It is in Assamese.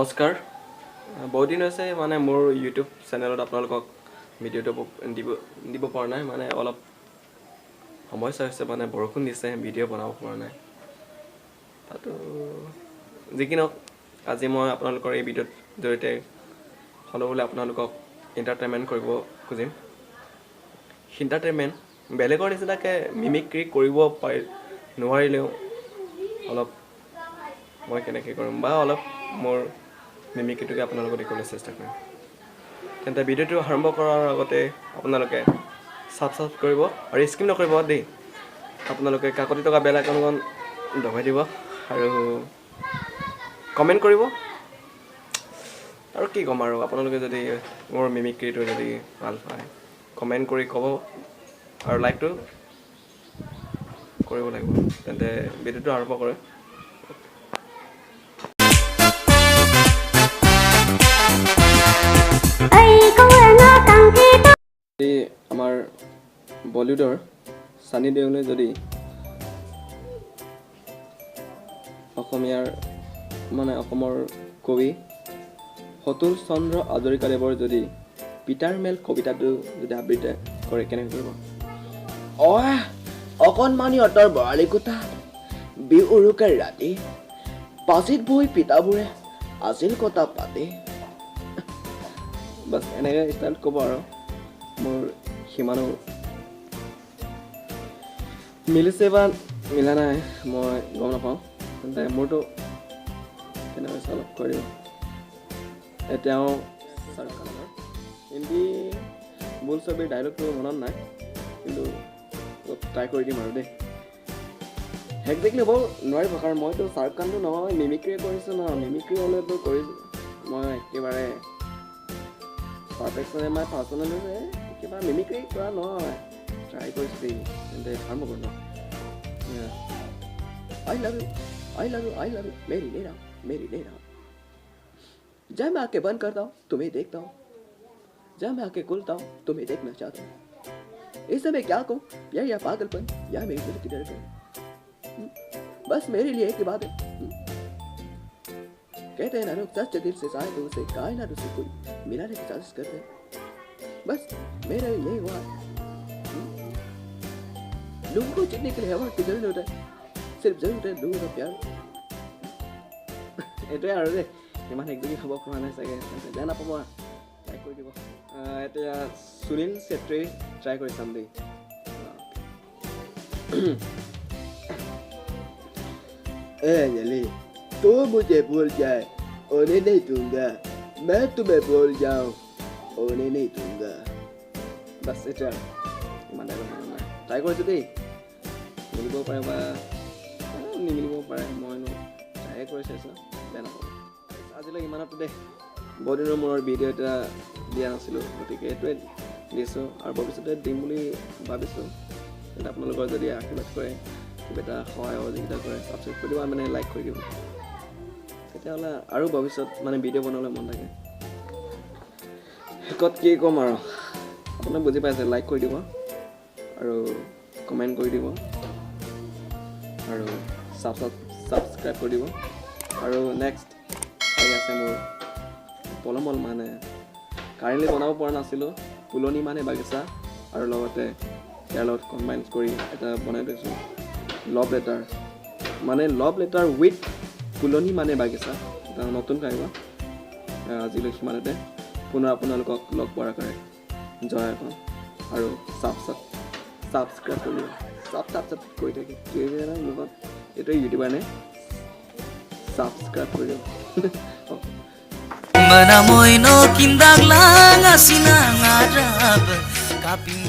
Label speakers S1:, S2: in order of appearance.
S1: নমস্কাৰ বহুত দিন হৈছে মানে মোৰ ইউটিউব চেনেলত আপোনালোকক ভিডিঅ'টো দিব পৰা নাই মানে অলপ সমস্যা হৈছে মানে বৰষুণ দিছে ভিডিঅ' বনাব পৰা নাই তাতো যি কি নহওক আজি মই আপোনালোকৰ এই ভিডিঅ'ৰ জৰিয়তে হ'লে আপোনালোকক এণ্টাৰটেইনমেণ্ট কৰিব খুজিম এণ্টাৰটেইনমেণ্ট বেলেগৰ নিচিনাকৈ মিমিক্ৰি কৰিব নোৱাৰিলেও অলপ মই কেনেকৈ কৰিম বা অলপ মোৰ মিমিক্ৰিটোকে আপোনালোকক দেখুৱাবলৈ চেষ্টা কৰিম তেন্তে ভিডিঅ'টো আৰম্ভ কৰাৰ আগতে আপোনালোকে ছাবস্ক্ৰাইব কৰিব আৰু স্কিপ নকৰিব দেই আপোনালোকে কাকতি থকা বেল আইকনখন দবাই দিব আৰু কমেণ্ট কৰিব আৰু কি ক'ম আৰু আপোনালোকে যদি মোৰ মিমিক্ৰিটো যদি ভাল পায় কমেণ্ট কৰি ক'ব আৰু লাইকটো কৰিব লাগিব তেন্তে ভিডিঅ'টো আৰম্ভ কৰে আমাৰ বলিউডৰ সানি দেওলে যদি অসমীয়াৰ মানে অসমৰ কবি সতুল চন্দ্ৰ হাজৰিকাদেৱৰ যদি পিতাৰ মেল কবিতাটো যদি আবৃত্তি কৰে কেনেকৈ কৰিব অকণমানি অতৰ বৰালি কোঠা বিউৰুকাৰ ৰাতি পাচিত বৈ পিতাবোৰে আছিল কথা পাতি বাছ এনেকৈ ষ্টাইল ক'ব আৰু মোৰ সিমানো মিলিছে বা মিলা নাই মই গম নাপাওঁ তেন্তে মোৰতো কেনেকৈ অলপ কৰি দিওঁ এতিয়াও শ্বাহৰুখ খানৰ হিন্দী বোলছবিৰ ডাইলগটো মনত নাই কিন্তু অলপ ট্ৰাই কৰি দিম আৰু দেই একজেক্টলি হ'ব নোৱাৰিব কাৰণ মইতো শ্বাহৰুখ খানটো নহয় মিমিক্ৰি কৰিছোঁ ন মিমিক্ৰি হ'লেতো কৰিছোঁ মই একেবাৰে পাৰফেকশ্যনে মাই পাৰ্চনেল কিবা মিমিক্ৰি কৰা নহয় ট্ৰাই কৰিছোঁ দেই তেন্তে আৰম্ভ কৰোঁ ন I love you मेरी नैना जब मैं आंखें बंद करता हूँ तुम्हें देखता हूँ जब मैं आंखें खोलता हूँ तुम्हें देखना चाहता हूँ इस समय क्या कहूँ या पागलपन या मेरी दिल की धड़कन बस मेरे लिए एक बात है कहते हैं ना लोग सच्चे दिल से चाहे तो उसे कायनात से कोई मिलाने की कोशिश करते हैं बस मेरा यही हुआ लोगों को जीतने के लिए हवा की जरूरत है सिर्फ जरूरत है लोगों का प्यार এইটোৱে আৰু দেই ইমান একদিন খাব পৰা নাই চাগে বেয়া নাপাব ট্ৰাই কৰি দিব এতিয়া সুনীল চেত্ৰী ট্ৰাই কৰি চাম দেই अंजलि तू मुझे भूल जाए उन्हें नहीं दूंगा मैं तुम्हें भूल जाऊं उन्हें नहीं दूंगा बस এটা ইমান ট্ৰাই কৰিছোঁ দেই মিলিব পাৰে বা নিমিলিব পাৰে মইনো ট্ৰাই কৰি চাইছোঁ বেয়া নাপাওঁ আজিলৈ ইমানতো দেই বহুত দিনৰ মূৰৰ ভিডিঅ' এটা দিয়া নাছিলোঁ গতিকে এইটোৱে দিছোঁ আৰু ভৱিষ্যতে দিম বুলি ভাবিছোঁ তেন্তে আপোনালোকৰ যদি আশীৰ্বাদ কৰে কিবা এটা সহায় সহযোগিতা কৰে ছাবস্ক্ৰাইব কৰি দিব মানে লাইক কৰি দিব তেতিয়াহ'লে আৰু ভৱিষ্যত মানে ভিডিঅ' বনাবলৈ মন থাকে শেষত কি ক'ম আৰু আপোনাক বুজি পাইছে লাইক কৰি দিব আৰু কমেণ্ট কৰি দিব আৰু ছাবস্ক্ৰাইব কৰি দিব আৰু নেক্সট আহি আছে মোৰ পলমল মানে কাৰেণ্টলি বনাব পৰা নাছিলোঁ ফুলনি মানে বাগিচা আৰু লগতে ইয়াৰ লগত কম্বাইন কৰি এটা বনাই থৈছোঁ লভ লেটাৰ উইথ ফুলনি মানে বাগিচা এটা নতুনকৈ আহিব আজিলৈ সিমানতে পুনৰ আপোনালোকক লগ পোৱাৰ আশাৰে জয় পাম আৰু ছাবস্ক্ৰাইব কৰি দিব কৰি থাকে মুখত এইটোৱে ইউটিউবাৰ নে ছাবস্ক্ৰাইব কৰি দিব
S2: Mana moino kindang lang asinang arab kaping